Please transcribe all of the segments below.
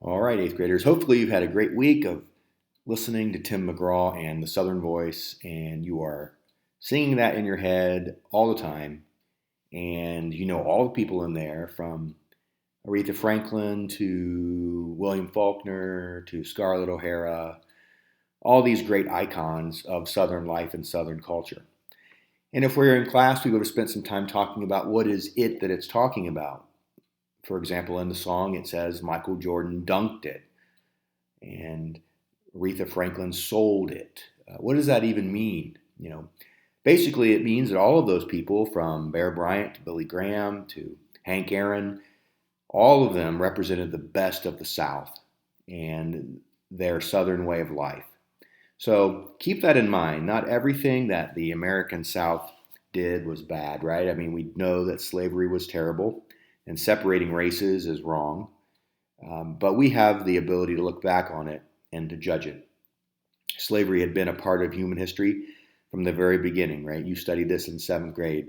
All right, eighth graders. Hopefully, you've had a great week of listening to Tim McGraw and the Southern Voice, and you are singing that in your head all the time. And you know all the people in there from Aretha Franklin to William Faulkner to Scarlett O'Hara, all these great icons of Southern life and Southern culture. And if we were in class, we would have spent some time talking about what is it that it's talking about. For example, in the song, it says Michael Jordan dunked it and Aretha Franklin sold it. What does that even mean? Basically, it means that all of those people, from Bear Bryant to Billy Graham to Hank Aaron, all of them represented the best of the South and their Southern way of life. So keep that in mind. Not everything that the American South did was bad, right? I mean, we know that slavery was terrible and separating races is wrong, but we have the ability to look back on it and to judge it. Slavery had been a part of human history from the very beginning, right? You studied this in seventh grade.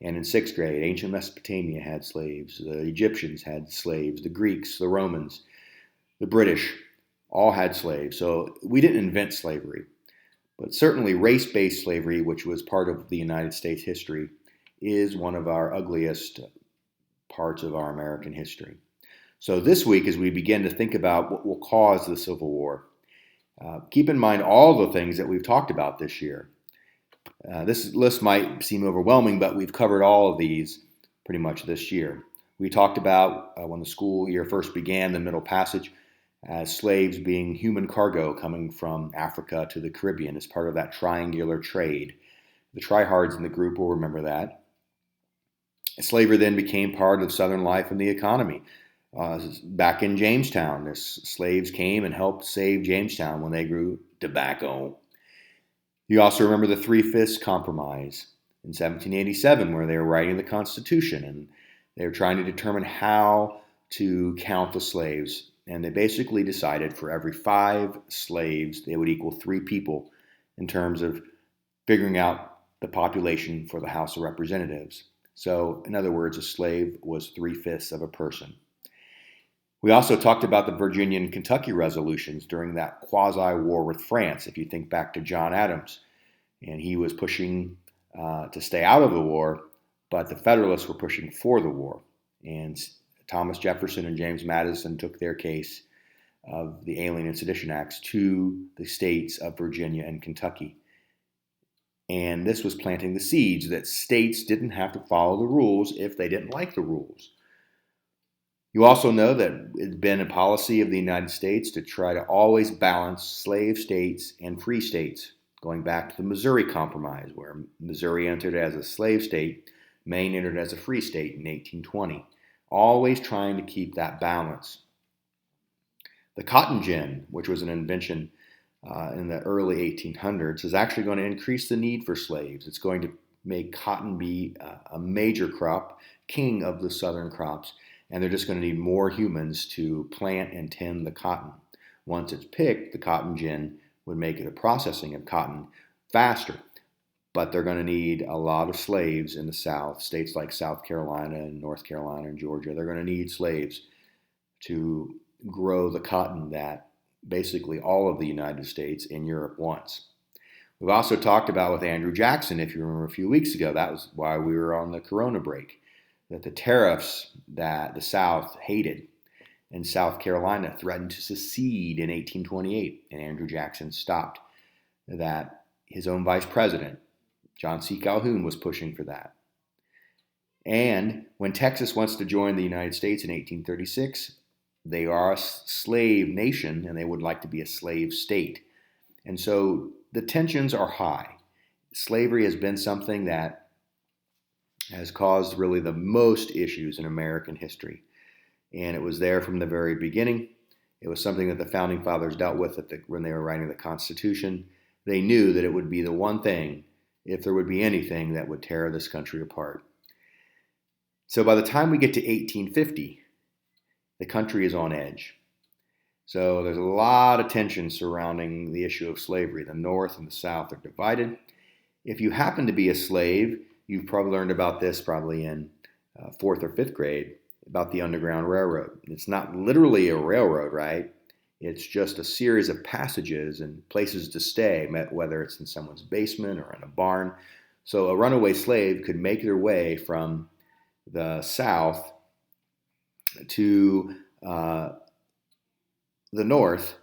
And in sixth grade, ancient Mesopotamia had slaves. The Egyptians had slaves. The Greeks, the Romans, the British all had slaves. So we didn't invent slavery. But certainly race-based slavery, which was part of the United States history, is one of our ugliest parts of our American history. So this week, as we begin to think about what will cause the Civil War, keep in mind all the things that we've talked about this year. This list might seem overwhelming, but we've covered all of these pretty much this year. We talked about when the school year first began, the Middle Passage, as slaves being human cargo coming from Africa to the Caribbean as part of that triangular trade. The tryhards in the group will remember that. Slavery then became part of Southern life and the economy. Back in Jamestown, the slaves came and helped save Jamestown when they grew tobacco. You also remember the Three-Fifths Compromise in 1787, where they were writing the Constitution and they were trying to determine how to count the slaves. And they basically decided for every 5 slaves, they would equal 3 people in terms of figuring out the population for the House of Representatives. So, in other words, a slave was 3/5 of a person. We also talked about the Virginia and Kentucky resolutions during that quasi-war with France. If you think back to John Adams, and he was pushing to stay out of the war, but the Federalists were pushing for the war. And Thomas Jefferson and James Madison took their case of the Alien and Sedition Acts to the states of Virginia and Kentucky. And this was planting the seeds that states didn't have to follow the rules if they didn't like the rules. You also know that it's been a policy of the United States to try to always balance slave states and free states, going back to the Missouri Compromise, where Missouri entered as a slave state, Maine entered as a free state in 1820, always trying to keep that balance. The cotton gin, which was an invention in the early 1800s, is actually going to increase the need for slaves. It's going to make cotton be a major crop, king of the southern crops, and they're just going to need more humans to plant and tend the cotton. Once it's picked, the cotton gin would make the processing of cotton faster, but they're going to need a lot of slaves in the South, states like South Carolina and North Carolina and Georgia. They're going to need slaves to grow the cotton that basically all of the United States and Europe wants. We've also talked about with Andrew Jackson, if you remember a few weeks ago, that was why we were on the Corona break, that the tariffs that the South hated and South Carolina threatened to secede in 1828, and Andrew Jackson stopped that. His own vice president, John C. Calhoun, was pushing for that. And when Texas wants to join the United States in 1836, they are a slave nation and they would like to be a slave state. And so the tensions are high. Slavery has been something that has caused really the most issues in American history. And it was there from the very beginning. It was something that the Founding Fathers dealt with when they were writing the Constitution. They knew that it would be the one thing, if there would be anything, that would tear this country apart. So by the time we get to 1850, the country is on edge. So there's a lot of tension surrounding the issue of slavery. The North and the South are divided. If you happen to be a slave, you've probably learned about this probably in 4th or 5th grade. about the Underground Railroad. It's not literally a railroad, right? It's just a series of passages and places to stay, whether it's in someone's basement or in a barn. So a runaway slave could make their way from the South to the North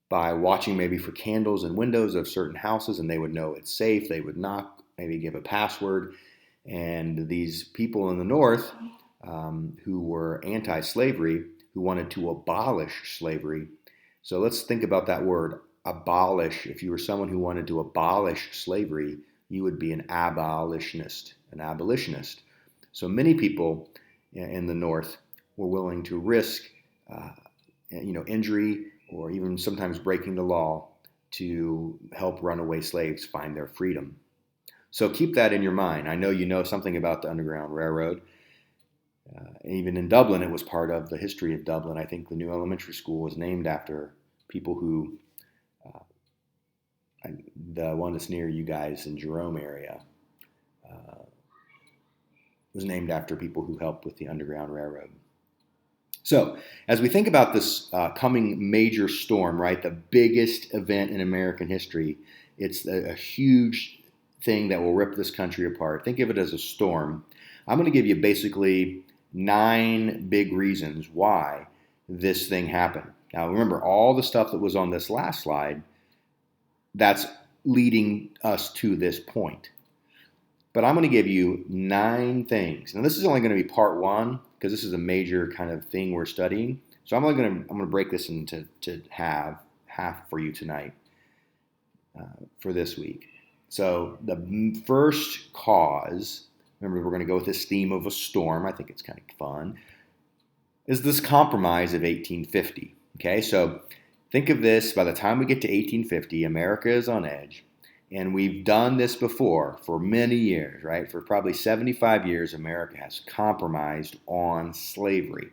by watching maybe for candles and windows of certain houses, and they would know it's safe. They would knock, maybe give a password, and these people in the North who were anti-slavery, who wanted to abolish slavery. So let's think about that word, abolish. If you were someone who wanted to abolish slavery, you would be an abolitionist, So many people in the North were willing to risk, injury or even sometimes breaking the law to help runaway slaves find their freedom. So keep that in your mind. I know you know something about the Underground Railroad. Even in Dublin, it was part of the history of Dublin. I think the new elementary school was named after people who, the one that's near you guys in Jerome area, was named after people who helped with the Underground Railroad. So, as we think about this coming major storm, right, the biggest event in American history, it's a huge thing that will rip this country apart. Think of it as a storm. I'm going to give you basically 9 big reasons why this thing happened. Now, remember, all the stuff that was on this last slide, that's leading us to this point. But I'm going to give you 9 things. Now, this is only going to be part 1 because this is a major kind of thing we're studying. So I'm going to break this into half for you tonight for this week. So the first cause, remember we're going to go with this theme of a storm. I think it's kind of fun. Is this compromise of 1850. Okay, so think of this. By the time we get to 1850, America is on edge. And we've done this before for many years, right? For probably 75 years, America has compromised on slavery.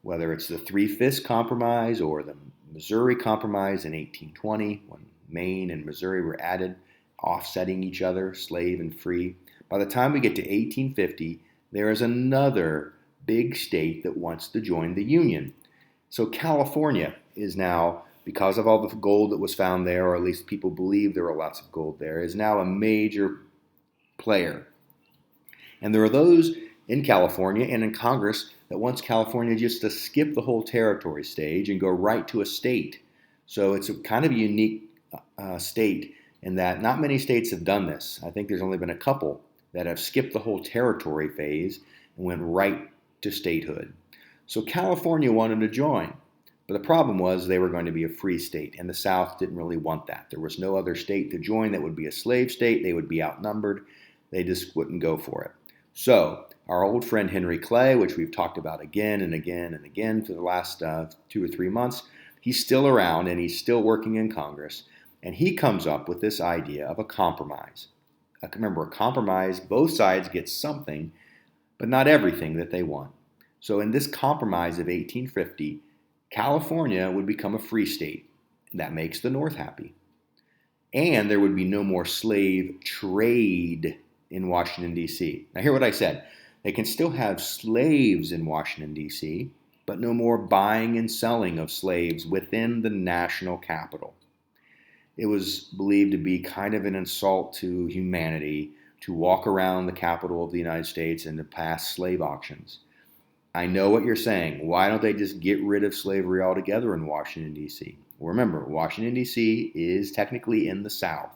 Whether it's the Three-Fifths Compromise or the Missouri Compromise in 1820, when Maine and Missouri were added, offsetting each other, slave and free. By the time we get to 1850, there is another big state that wants to join the Union. So California is now, because of all the gold that was found there, or at least people believe there were lots of gold there, is now a major player. And there are those in California and in Congress that wants California just to skip the whole territory stage and go right to a state. So it's a kind of a unique state in that not many states have done this. I think there's only been a couple that have skipped the whole territory phase and went right to statehood. So California wanted to join. But the problem was they were going to be a free state, and the South didn't really want that. There was no other state to join that would be a slave state. They would be outnumbered. They just wouldn't go for it. So our old friend Henry Clay, which we've talked about again and again and again for the last 2 or 3 months, he's still around and he's still working in Congress. And he comes up with this idea of a compromise. Remember, a compromise, both sides get something, but not everything that they want. So in this compromise of 1850, California would become a free state. That makes the North happy. And there would be no more slave trade in Washington, D.C. Now, hear what I said. They can still have slaves in Washington, D.C., but no more buying and selling of slaves within the national capital. It was believed to be kind of an insult to humanity to walk around the capital of the United States and to pass slave auctions. I know what you're saying. Why don't they just get rid of slavery altogether in Washington, D.C.? Well, remember, Washington, D.C. is technically in the South,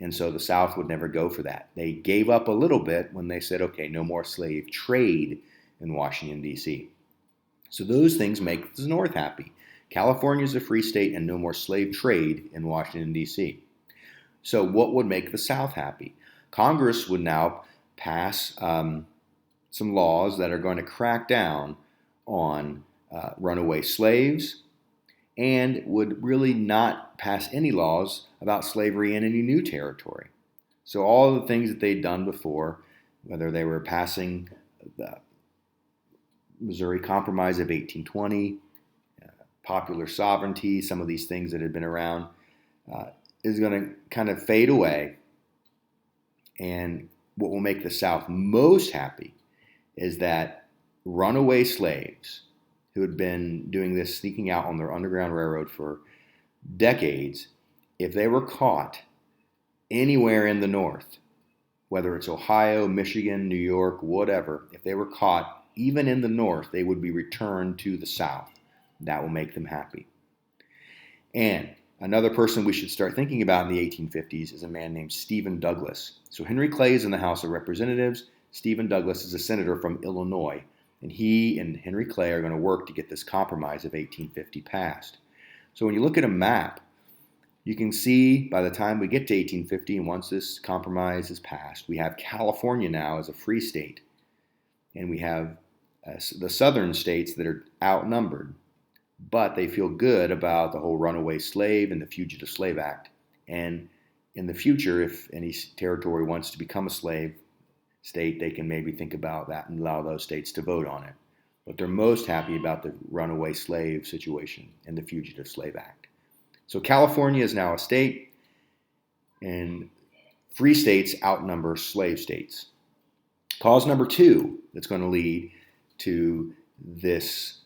and so the South would never go for that. They gave up a little bit when they said, okay, no more slave trade in Washington, D.C. So those things make the North happy. California is a free state and no more slave trade in Washington, D.C. So what would make the South happy? Congress would now pass some laws that are going to crack down on runaway slaves and would really not pass any laws about slavery in any new territory. So all the things that they'd done before, whether they were passing the Missouri Compromise of 1820, popular sovereignty, some of these things that had been around, is going to kind of fade away. And what will make the South most happy is that runaway slaves who had been doing this, sneaking out on their Underground Railroad for decades, if they were caught anywhere in the North, whether it's Ohio, Michigan, New York, whatever, if they were caught even in the North, they would be returned to the South. That will make them happy. And another person we should start thinking about in the 1850s is a man named Stephen Douglas. So Henry Clay is in the House of Representatives. Stephen Douglas is a senator from Illinois. And he and Henry Clay are going to work to get this compromise of 1850 passed. So when you look at a map, you can see by the time we get to 1850, and once this compromise is passed, we have California now as a free state. And we have the southern states that are outnumbered. But they feel good about the whole runaway slave and the Fugitive Slave Act. And in the future, if any territory wants to become a slave state, they can maybe think about that and allow those states to vote on it. But they're most happy about the runaway slave situation and the Fugitive Slave Act. So California is now a state, and free states outnumber slave states. Cause number 2 that's going to lead to this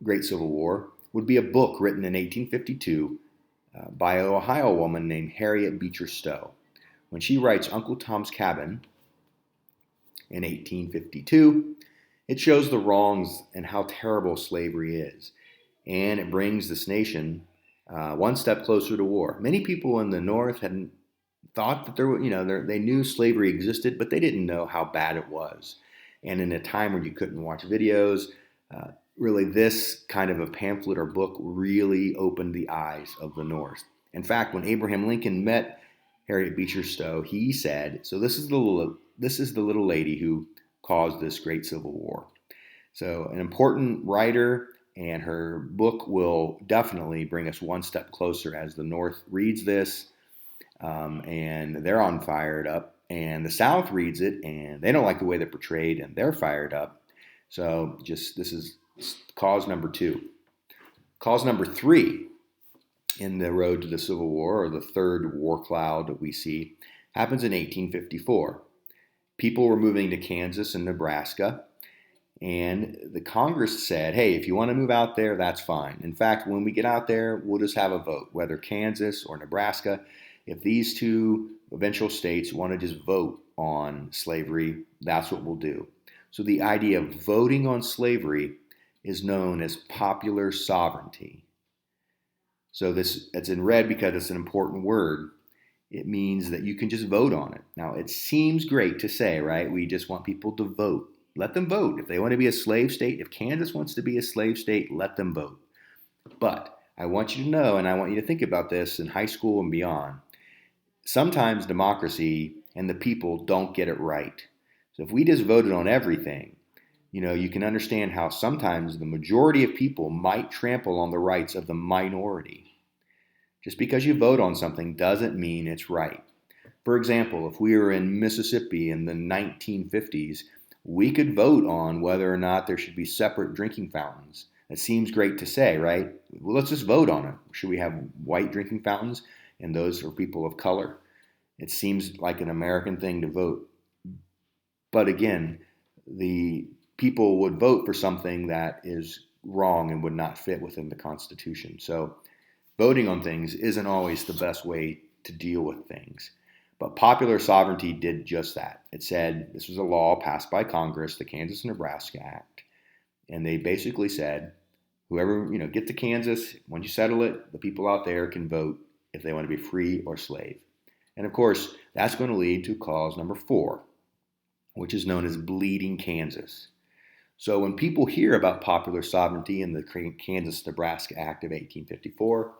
Great Civil War would be a book written in 1852 by an Ohio woman named Harriet Beecher Stowe. When she writes Uncle Tom's Cabin in 1852, it shows the wrongs and how terrible slavery is. And it brings this nation one step closer to war. Many people in the North hadn't thought that they knew slavery existed, but they didn't know how bad it was. And in a time when you couldn't watch videos, really this kind of a pamphlet or book really opened the eyes of the North. In fact, when Abraham Lincoln met Harriet Beecher Stowe, he said, "So this is the little lady who caused this great Civil War." So an important writer, and her book will definitely bring us one step closer as the North reads this, and they're on fired up, and the South reads it, and they don't like the way they're portrayed, and they're fired up. So this is cause number 2. Cause number 3 in the road to the Civil War, or the third war cloud that we see, happens in 1854. People were moving to Kansas and Nebraska, and the Congress said, hey, if you want to move out there, that's fine. In fact, when we get out there, we'll just have a vote, whether Kansas or Nebraska. If these two eventual states want to just vote on slavery, that's what we'll do. So the idea of voting on slavery is known as popular sovereignty. So it's in red because it's an important word. It means that you can just vote on it. Now, it seems great to say, right? We just want people to vote. Let them vote. If they want to be a slave state, if Kansas wants to be a slave state, let them vote. But I want you to know, and I want you to think about this in high school and beyond, sometimes democracy and the people don't get it right. So if we just voted on everything, you can understand how sometimes the majority of people might trample on the rights of the minority. Just because you vote on something doesn't mean it's right. For example, if we were in Mississippi in the 1950s, we could vote on whether or not there should be separate drinking fountains. It seems great to say, right? Well, let's just vote on it. Should we have white drinking fountains and those for people of color? It seems like an American thing to vote. But again, the people would vote for something that is wrong and would not fit within the Constitution. So voting on things isn't always the best way to deal with things. But popular sovereignty did just that. It said this was a law passed by Congress, the Kansas-Nebraska Act. And they basically said, whoever, get to Kansas, once you settle it, the people out there can vote if they want to be free or slave. And of course, that's going to lead to cause number 4, which is known as Bleeding Kansas. So when people hear about popular sovereignty in the Kansas-Nebraska Act of 1854,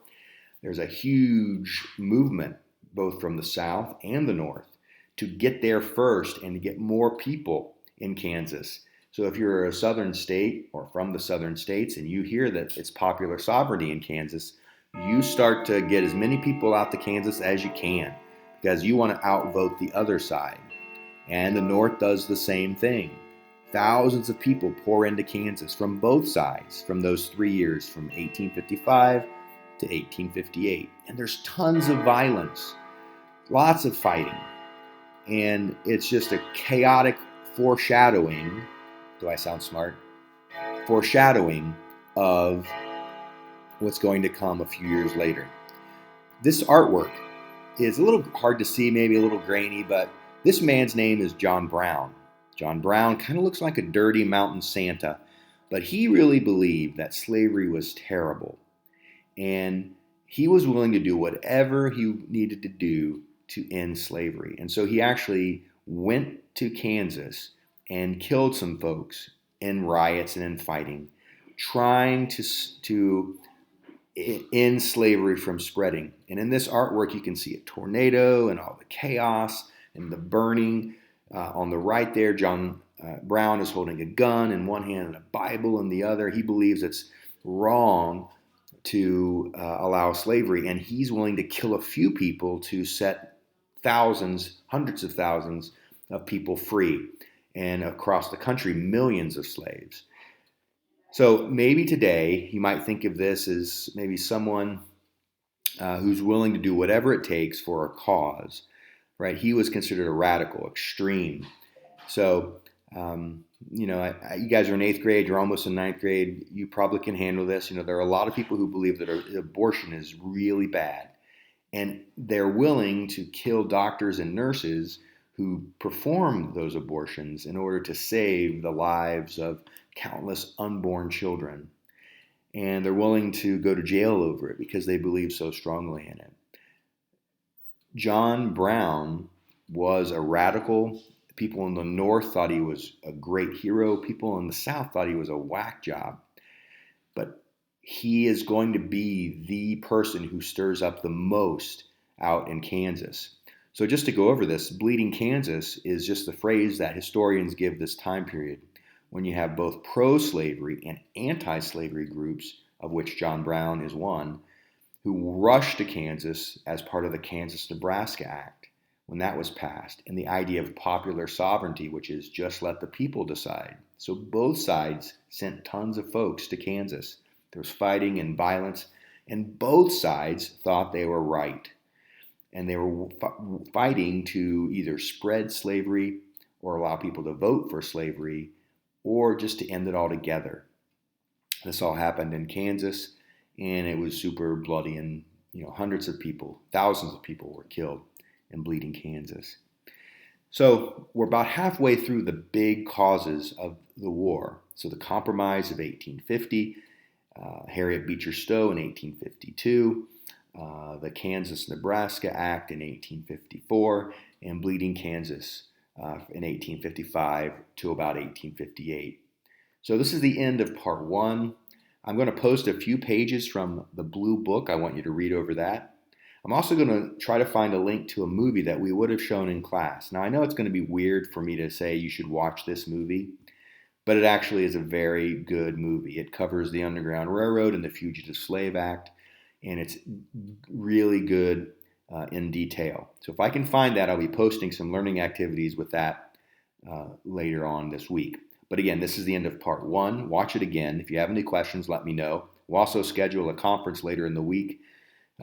there's a huge movement, both from the South and the North, to get there first and to get more people in Kansas. So if you're a southern state or from the southern states and you hear that it's popular sovereignty in Kansas, you start to get as many people out to Kansas as you can because you want to outvote the other side. And the North does the same thing. Thousands of people pour into Kansas from both sides from those 3 years, from 1855 to 1858. And there's tons of violence, lots of fighting. And it's just a chaotic foreshadowing Do I sound smart? Foreshadowing of what's going to come a few years later. This artwork is a little hard to see, maybe a little grainy, but this man's name is John Brown. John Brown kind of looks like a dirty mountain Santa, but he really believed that slavery was terrible. And he was willing to do whatever he needed to do to end slavery. And so he actually went to Kansas and killed some folks in riots and in fighting, trying to end slavery from spreading. And in this artwork, you can see a tornado and all the chaos and the burning. On the right there, John Brown is holding a gun in one hand and a Bible in the other. He believes it's wrong to allow slavery, and he's willing to kill a few people to set thousands, hundreds of thousands of people free, and across the country, millions of slaves. So maybe today you might think of this as maybe someone who's willing to do whatever it takes for a cause, right? He was considered a radical, extreme. So, you guys are in 8th grade, you're almost in 9th grade, you probably can handle this. There are a lot of people who believe that abortion is really bad, and they're willing to kill doctors and nurses who perform those abortions in order to save the lives of countless unborn children. And they're willing to go to jail over it because they believe so strongly in it. John Brown was a radical. People in the North thought he was a great hero. People in the South thought he was a whack job. But he is going to be the person who stirs up the most out in Kansas. So just to go over this, Bleeding Kansas is just the phrase that historians give this time period when you have both pro-slavery and anti-slavery groups, of which John Brown is one, who rushed to Kansas as part of the Kansas-Nebraska Act when that was passed, and the idea of popular sovereignty, which is just let the people decide. So both sides sent tons of folks to Kansas. There was fighting and violence, and both sides thought they were right. And they were fighting to either spread slavery or allow people to vote for slavery or just to end it altogether. This all happened in Kansas, and it was super bloody, and hundreds of people, thousands of people were killed in Bleeding Kansas. So we're about halfway through the big causes of the war. So the Compromise of 1850, Harriet Beecher Stowe in 1852, the Kansas-Nebraska Act in 1854, and Bleeding Kansas in 1855 to about 1858. So this is the end of part 1. I'm going to post a few pages from the Blue Book. I want you to read over that. I'm also going to try to find a link to a movie that we would have shown in class. Now, I know it's going to be weird for me to say you should watch this movie, but it actually is a very good movie. It covers the Underground Railroad and the Fugitive Slave Act, and it's really good in detail. So if I can find that, I'll be posting some learning activities with that later on this week. But again, this is the end of part 1. Watch it again. If you have any questions, let me know. We'll also schedule a conference later in the week.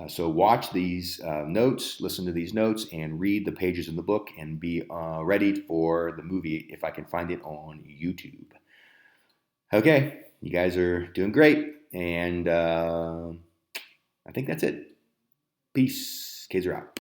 So watch these notes, listen to these notes, and read the pages in the book, and be ready for the movie if I can find it on YouTube. Okay, you guys are doing great, and I think that's it. Peace. Kids are out.